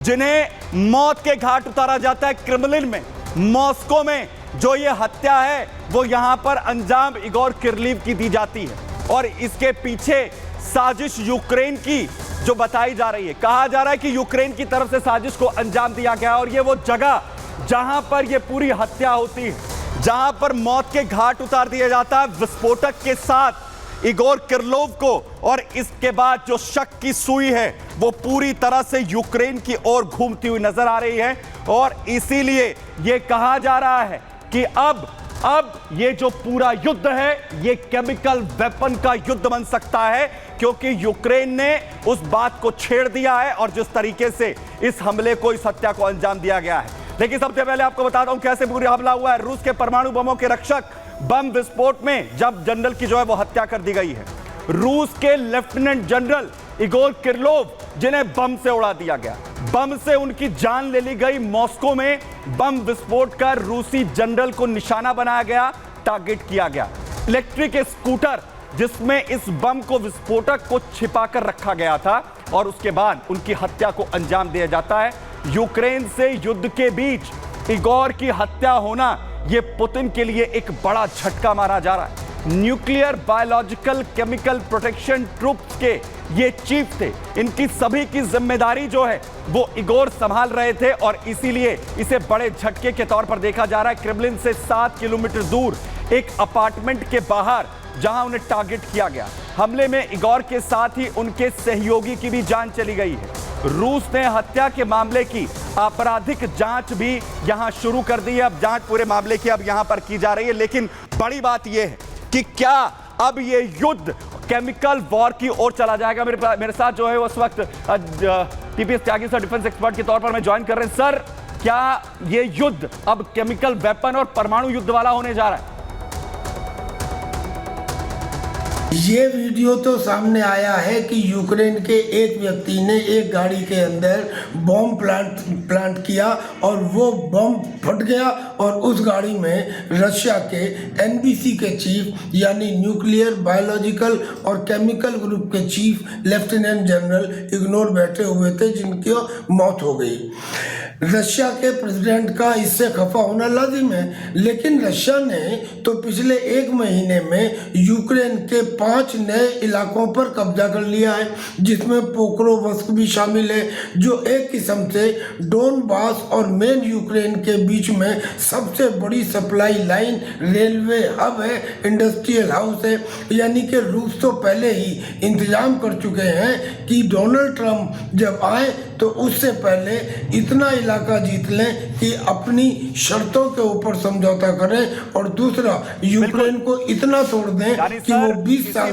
जिन्हें मौत के घाट उतारा जाता है क्रेमलिन में, मॉस्को में जो ये हत्या है वो यहां पर अंजाम इगोर किरलीव की दी जाती है और इसके पीछे साजिश यूक्रेन की जो बताई जा रही है। कहा जा रहा है कि यूक्रेन की तरफ से साजिश को अंजाम दिया गया और ये वो जगह जहां पर ये पूरी हत्या होती है, जहां पर मौत के घाट उतार दिया जाता है विस्फोटक के साथ इगोर किरलोव को, और इसके बाद जो शक की सुई है वो पूरी तरह से यूक्रेन की ओर घूमती हुई नजर आ रही है। और इसीलिए यह कहा जा रहा है कि अब ये जो पूरा युद्ध है ये केमिकल वेपन का युद्ध बन सकता है, क्योंकि यूक्रेन ने उस बात को छेड़ दिया है और जिस तरीके से इस हमले को, इस हत्या को अंजाम दिया गया है। लेकिन सबसे पहले आपको बताता हूं कैसे पूरा हमला हुआ है। रूस के परमाणु बमों के रक्षक बम विस्फोट में जब जनरल की जो है वो हत्या कर दी गई है। रूस के लेफ्टिनेंट जनरल इगोर किरलोव जिन्हें बम से उड़ा दिया गया, बम से उनकी जान ले ली गई। मॉस्को में बम विस्फोट कर रूसी जनरल को निशाना बनाया गया, टारगेट किया गया। इलेक्ट्रिक स्कूटर जिसमें इस बम को, विस्फोटक को छिपाकर रखा गया था और उसके बाद उनकी हत्या को अंजाम दिया जाता है। यूक्रेन से युद्ध के बीच इगोर की हत्या होना यह पुतिन के लिए एक बड़ा झटका माना जा रहा है। Nuclear, biological, chemical protection troops के ये चीफ थे, इनकी सभी की जिम्मेदारी जो है वो इगोर संभाल रहे थे और इसीलिए इसे बड़े झटके के तौर पर देखा जा रहा है। क्रेमलिन से 7 किलोमीटर दूर एक अपार्टमेंट के बाहर जहां उन्हें टारगेट किया गया, हमले में इगोर के साथ ही उनके सहयोगी की भी जान चली गई है। रूस ने हत्या के मामले की आपराधिक जांच भी यहां शुरू कर दी है। अब जांच पूरे मामले की अब यहां पर की जा रही है, लेकिन बड़ी बात यह है कि क्या अब ये युद्ध केमिकल वॉर की ओर चला जाएगा। मेरे साथ जो है उस वक्त टीपीएस त्यागी सर, डिफेंस एक्सपर्ट के तौर पर मैं ज्वाइन कर रहे हैं। सर, क्या ये युद्ध अब केमिकल वेपन और परमाणु युद्ध वाला होने जा रहा है? ये वीडियो तो सामने आया है कि यूक्रेन के एक व्यक्ति ने एक गाड़ी के अंदर बम प्लांट किया और वो बम फट गया और उस गाड़ी में रशिया के एनबीसी के चीफ यानी न्यूक्लियर, बायोलॉजिकल और केमिकल ग्रुप के चीफ लेफ्टिनेंट जनरल इग्नोर बैठे हुए थे, जिनकी मौत हो गई। रशिया के प्रेसिडेंट का इससे खफा होना लाजिम है, लेकिन रशिया ने तो पिछले 1 महीने में यूक्रेन के 5 नए इलाकों पर कब्जा कर लिया है, जिसमें पोक्रोवस्क भी शामिल है, जो एक किस्म से डोनबास और मेन यूक्रेन के बीच में सबसे बड़ी सप्लाई लाइन, रेलवे हब है, इंडस्ट्रियल हाउस है। यानी कि रूस तो पहले ही इंतजाम कर चुके हैं कि डोनाल्ड ट्रंप जब आए तो उससे पहले इतना इलाका जीत लें कि अपनी शर्तों के ऊपर समझौता करें, और दूसरा यूक्रेन को इतना तोड़ दें कि वो 20 साल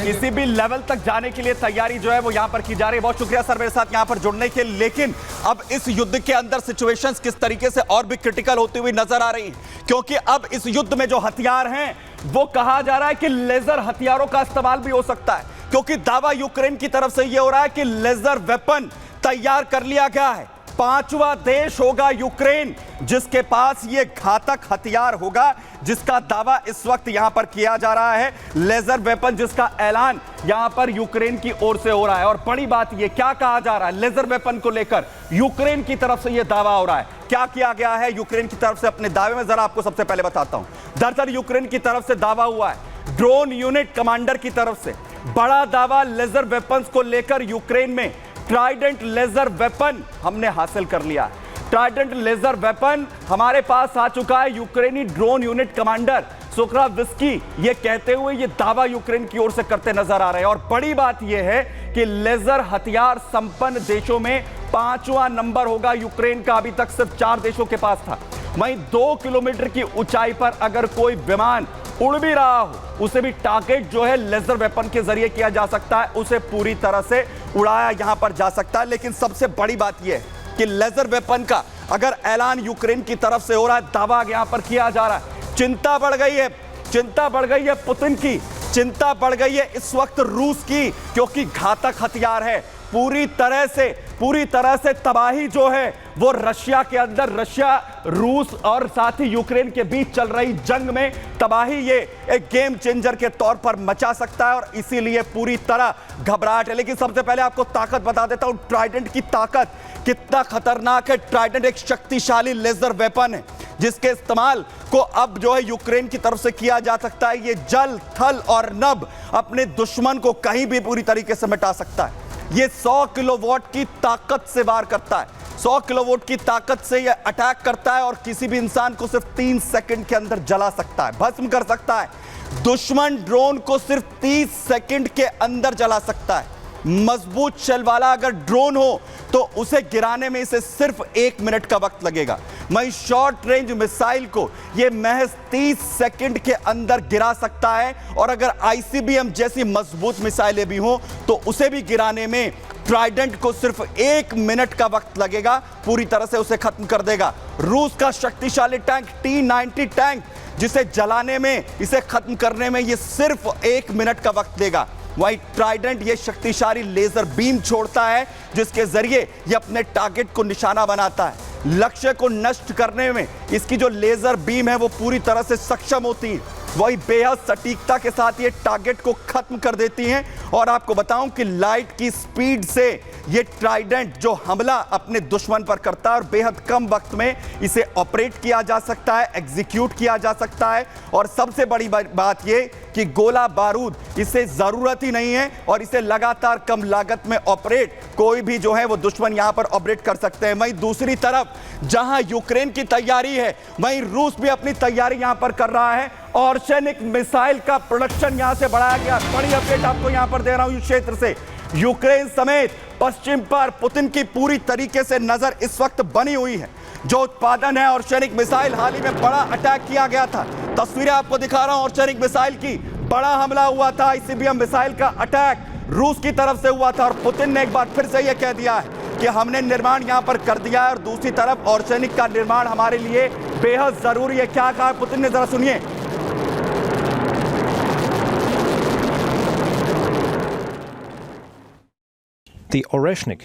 किसी भी लेवल तक जाने के लिए तैयारी जो है वो यहां पर की जा रही है। बहुत शुक्रिया सर मेरे साथ यहां पर जुड़ने के। लेकिन अब इस युद्ध के अंदर सिचुएशंस किस तरीके से और भी क्रिटिकल होती हुई नजर आ रही है, क्योंकि अब इस युद्ध में जो हथियार हैं वो कहा जा रहा है कि लेजर हथियारों का इस्तेमाल भी हो सकता है, क्योंकि दावा यूक्रेन की तरफ से यह हो रहा है कि लेजर वेपन तैयार कर लिया गया है। 5वां देश होगा यूक्रेन जिसके पास ये घातक हथियार होगा, जिसका दावा इस वक्त यहां पर किया जा रहा है। लेजर वेपन जिसका ऐलान यहां पर यूक्रेन की ओर से हो रहा है। और बड़ी बात ये क्या कहा जा रहा है, लेजर वेपन को लेकर यूक्रेन की तरफ से यह दावा हो रहा है। क्या किया गया है यूक्रेन की तरफ से अपने दावे में, जरा आपको सबसे पहले बताता हूं। दरअसल यूक्रेन की तरफ से दावा हुआ है ड्रोन यूनिट कमांडर की तरफ से बड़ा दावा लेजर वेपन्स को लेकर यूक्रेन में ट्राइडेंट लेजर वेपन हमने हासिल कर लिया। ट्राइडेंट लेजर वेपन हमारे पास आ चुका है। यूक्रेनी ड्रोन यूनिट कमांडर सुखराविस्की ये कहते हुए ये दावा यूक्रेन की ओर से करते नजर आ रहे हैं। और बड़ी बात यह है कि लेजर हथियार संपन्न देशों में 5वां नंबर होगा यूक्रेन का। अभी तक सिर्फ 4 देशों के पास था। वहीं 2 किलोमीटर की ऊंचाई पर अगर कोई विमान उड़ भी रहा हो, उसे भी टारगेट जो है लेजर वेपन के जरिए किया जा सकता है, उसे पूरी तरह से उड़ाया यहां पर जा सकता है। लेकिन सबसे बड़ी बात यह है कि लेजर वेपन का अगर ऐलान यूक्रेन की तरफ से हो रहा है, दावा यहां पर किया जा रहा है, चिंता बढ़ गई है। चिंता बढ़ गई है पुतिन की, चिंता बढ़ गई है इस वक्त रूस की, क्योंकि घातक हथियार है। पूरी तरह से पूरी तरह से तबाही जो है वो रशिया के अंदर, रशिया, रूस और साथ ही यूक्रेन के बीच चल रही जंग में तबाही ये एक गेम चेंजर के तौर पर मचा सकता है और इसीलिए पूरी तरह घबराहट है। लेकिन सबसे पहले आपको ताकत बता देता हूं, ट्राइडेंट की ताकत कितना खतरनाक है। ट्राइडेंट एक शक्तिशाली लेजर वेपन है जिसके इस्तेमाल को अब जो है यूक्रेन की तरफ से किया जा सकता है। ये जल, थल और नभ अपने दुश्मन को कहीं भी पूरी तरीके से मिटा सकता है। ये 100 किलोवाट की ताकत से वार करता है, 100 किलोवाट की ताकत से ये अटैक करता है और किसी भी इंसान को सिर्फ 3 सेकंड के अंदर जला सकता है, भस्म कर सकता है। दुश्मन ड्रोन को सिर्फ 30 सेकंड के अंदर जला सकता है। मजबूत शेल वाला अगर ड्रोन हो तो उसे गिराने में इसे सिर्फ 1 मिनट का वक्त लगेगा। वहीं शॉर्ट रेंज मिसाइल को यह महज 30 सेकंड के अंदर गिरा सकता है और अगर आईसीबीएम जैसी मजबूत मिसाइलें भी हो तो उसे भी गिराने में ट्राइडेंट को सिर्फ 1 मिनट का वक्त लगेगा, पूरी तरह से उसे खत्म कर देगा। रूस का शक्तिशाली टैंक T-90 टैंक, जिसे जलाने में, इसे खत्म करने में यह सिर्फ 1 मिनट का वक्त लेगा। वहीं ट्राइडेंट ये शक्तिशाली लेजर बीम छोड़ता है जिसके जरिए ये अपने टारगेट को निशाना बनाता है। लक्ष्य को नष्ट करने में इसकी जो लेजर बीम है वो पूरी तरह से सक्षम होती है। वही बेहद सटीकता के साथ ये टारगेट को खत्म कर देती हैं। और आपको बताऊं कि लाइट की स्पीड से ये ट्राइडेंट जो हमला अपने दुश्मन पर करता है और बेहद कम वक्त में इसे ऑपरेट किया जा सकता है, एग्जीक्यूट किया जा सकता है। और सबसे बड़ी बात ये कि गोला बारूद इसे जरूरत ही नहीं है और इसे लगातार कम लागत में ऑपरेट कोई भी जो है वो दुश्मन यहां पर ऑपरेट कर सकते हैं। वहीं दूसरी तरफ जहां यूक्रेन की तैयारी है वहीं रूस भी अपनी तैयारी यहां पर कर रहा है और सैनिक मिसाइल का प्रोडक्शन यहां से बढ़ाया गया। बड़ी अपडेट आपको यहां पर दे रहा हूं इस क्षेत्र से। यूक्रेन समेत पश्चिम पर पुतिन की पूरी तरीके से नजर इस वक्त बनी हुई है। जो उत्पादन है और सैनिक मिसाइल, हाल ही में बड़ा अटैक किया गया था, तस्वीरें आपको दिखा रहा हूं और सैनिक मिसाइल की बड़ा हमला हुआ था। आईसीबीएम मिसाइल का अटैक रूस की तरफ से हुआ था और पुतिन ने एक बार फिर से यह कह दिया है कि हमने निर्माण यहां पर कर दिया है और दूसरी तरफ और सैनिक का निर्माण हमारे लिए बेहद जरूरी है। क्या कहा पुतिन ने, जरा सुनिए।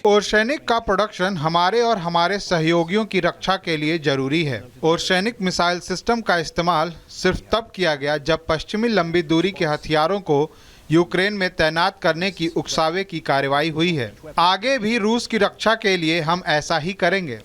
ओरशेनिक का प्रोडक्शन हमारे और हमारे सहयोगियों की रक्षा के लिए जरूरी है। ओरशेनिक मिसाइल सिस्टम का इस्तेमाल सिर्फ तब किया गया जब पश्चिमी लंबी दूरी के हथियारों को यूक्रेन में तैनात करने की उकसावे की कार्रवाई हुई है। आगे भी रूस की रक्षा के लिए हम ऐसा ही करेंगे।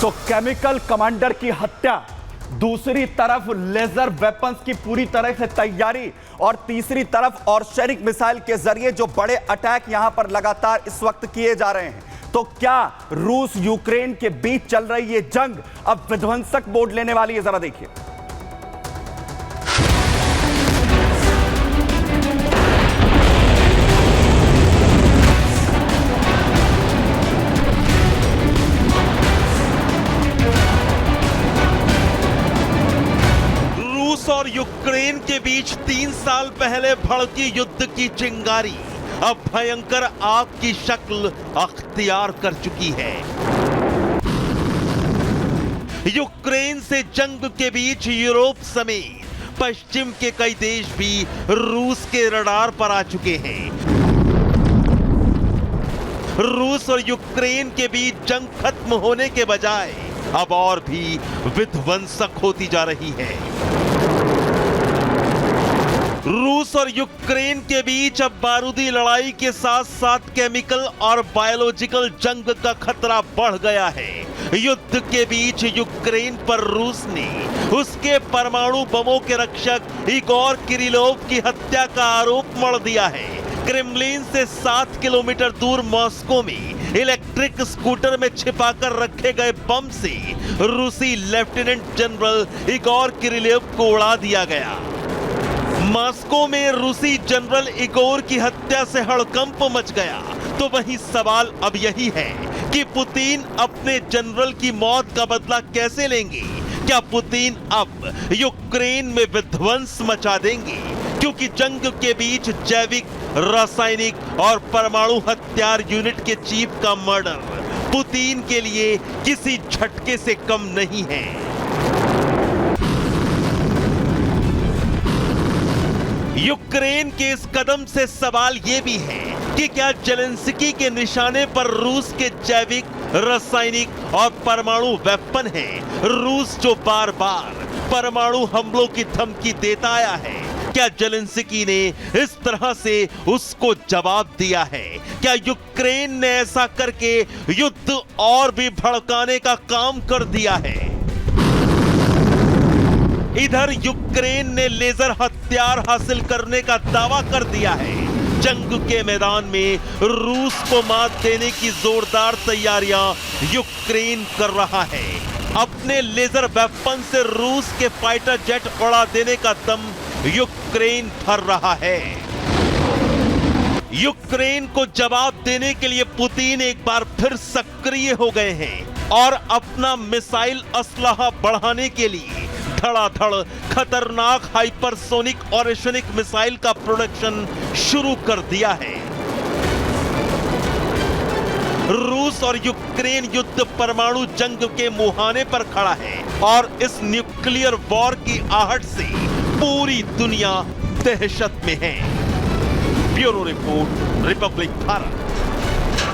तो केमिकल कमांडर की हत्या, दूसरी तरफ लेजर वेपन्स की पूरी तरह से तैयारी और तीसरी तरफ ऑर्शेनिक मिसाइल के जरिए जो बड़े अटैक यहां पर लगातार इस वक्त किए जा रहे हैं। तो क्या रूस यूक्रेन के बीच चल रही ये जंग अब विध्वंसक मोड़ लेने वाली है? जरा देखिए। और यूक्रेन के बीच 3 साल पहले भड़की युद्ध की चिंगारी अब भयंकर आग की शक्ल अख्तियार कर चुकी है। यूक्रेन से जंग के बीच यूरोप समेत पश्चिम के कई देश भी रूस के रडार पर आ चुके हैं। रूस और यूक्रेन के बीच जंग खत्म होने के बजाय अब और भी विध्वंसक होती जा रही है। रूस और यूक्रेन के बीच अब बारूदी लड़ाई के साथ साथ केमिकल और बायोलॉजिकल जंग का खतरा बढ़ गया है। युद्ध के बीच यूक्रेन पर रूस ने उसके परमाणु बमों के रक्षक इगोर किरिलोव की हत्या का आरोप मढ़ दिया है। क्रेमलिन से 7 किलोमीटर दूर मॉस्को में इलेक्ट्रिक स्कूटर में छिपाकर रखे गए बम से रूसी लेफ्टिनेंट जनरल इगोर किरिलोव को उड़ा दिया गया। मॉस्को में रूसी जनरल इगोर की हत्या से हड़कंप मच गया। तो वहीं सवाल अब यही है कि पुतिन अपने जनरल की मौत का बदला कैसे लेंगे? क्या पुतिन अब यूक्रेन में विध्वंस मचा देंगे? क्योंकि जंग के बीच जैविक, रासायनिक और परमाणु हथियार यूनिट के चीफ का मर्डर पुतिन के लिए किसी झटके से कम नहीं है। यूक्रेन के इस कदम से सवाल यह भी है कि क्या जेलेंस्की के निशाने पर रूस के जैविक, रासायनिक और परमाणु वेपन हैं? रूस जो बार बार परमाणु हमलों की धमकी देता आया है, क्या जेलेंस्की ने इस तरह से उसको जवाब दिया है? क्या यूक्रेन ने ऐसा करके युद्ध और भी भड़काने का काम कर दिया है? इधर यूक्रेन ने लेजर हथियार हासिल करने का दावा कर दिया है। जंग के मैदान में रूस को मात देने की जोरदार तैयारियां यूक्रेन कर रहा है। अपने लेजर वेपन से रूस के फाइटर जेट उड़ा देने का दम यूक्रेन भर रहा है। यूक्रेन को जवाब देने के लिए पुतिन एक बार फिर सक्रिय हो गए हैं और अपना मिसाइल असलाहा बढ़ाने के लिए धड़ाधड़ खतरनाक हाइपरसोनिक और ओशनिक मिसाइल का प्रोडक्शन शुरू कर दिया है। रूस और यूक्रेन युद्ध परमाणु जंग के मुहाने पर खड़ा है और इस न्यूक्लियर वॉर की आहट से पूरी दुनिया दहशत में है। Bureau report, Republic Bharat.